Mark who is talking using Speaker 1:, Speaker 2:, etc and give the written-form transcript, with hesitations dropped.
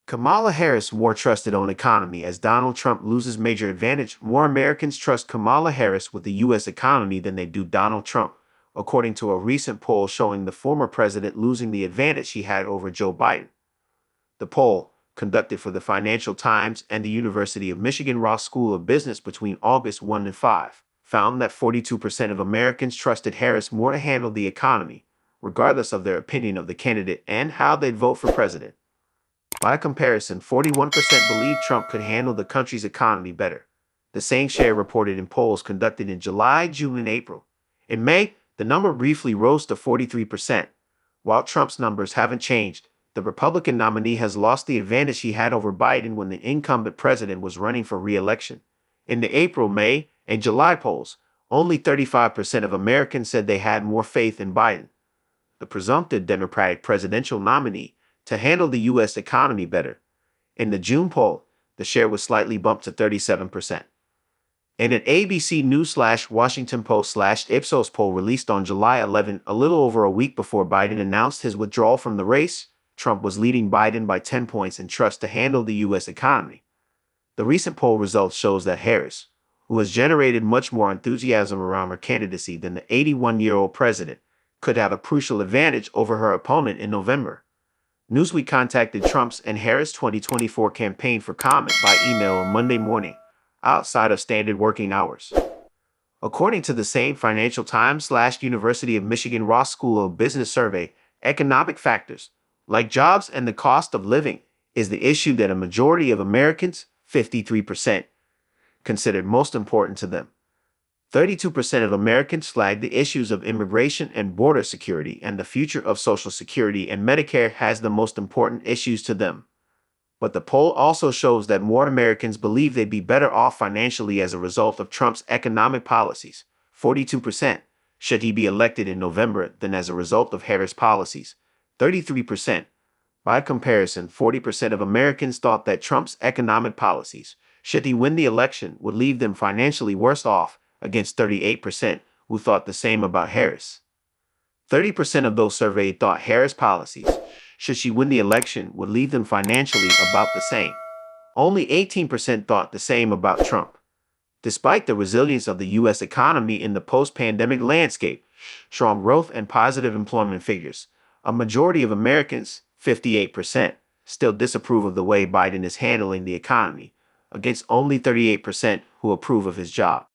Speaker 1: Kamala Harris more trusted on economy as Donald Trump loses major advantage. More Americans trust Kamala Harris with the U.S. economy than they do Donald Trump, according to a recent poll showing the former president losing the advantage he had over Joe Biden. The poll, conducted for the Financial Times and the University of Michigan Ross School of Business between August 1 and 5, found that 42% of Americans trusted Harris more to handle the economy, regardless of their opinion of the candidate and how they'd vote for president. By comparison, 41% believed Trump could handle the country's economy better. The same share reported in polls conducted in July, June, and April. In May, the number briefly rose to 43%. While Trump's numbers haven't changed, the Republican nominee has lost the advantage he had over Biden when the incumbent president was running for re-election. In the April, May, and July polls, only 35% of Americans said they had more faith in Biden, the presumptive Democratic presidential nominee, to handle the U.S. economy better. In the June poll, the share was slightly bumped to 37%. In an ABC News/Washington Post/Ipsos poll released on July 11, a little over a week before Biden announced his withdrawal from the race, Trump was leading Biden by 10 points in trust to handle the U.S. economy. The recent poll results shows that Harris, who has generated much more enthusiasm around her candidacy than the 81-year-old president, could have a crucial advantage over her opponent in November. Newsweek contacted Trump's and Harris' 2024 campaign for comment by email on Monday morning, outside of standard working hours. According to the same Financial Times/University of Michigan Ross School of Business survey, economic factors, like jobs and the cost of living, is the issue that a majority of Americans, 53%, considered most important to them. 32% of Americans flagged the issues of immigration and border security, and the future of Social Security and Medicare has the most important issues to them. But the poll also shows that more Americans believe they'd be better off financially as a result of Trump's economic policies, 42%, should he be elected in November, than as a result of Harris' policies, 33%. By comparison, 40% of Americans thought that Trump's economic policies, should he win the election, would leave them financially worse off, against 38% who thought the same about Harris. 30% of those surveyed thought Harris' policies, should she win the election, would leave them financially about the same. Only 18% thought the same about Trump. Despite the resilience of the U.S. economy in the post-pandemic landscape, strong growth and positive employment figures, a majority of Americans, 58%, still disapprove of the way Biden is handling the economy, against only 38% who approve of his job.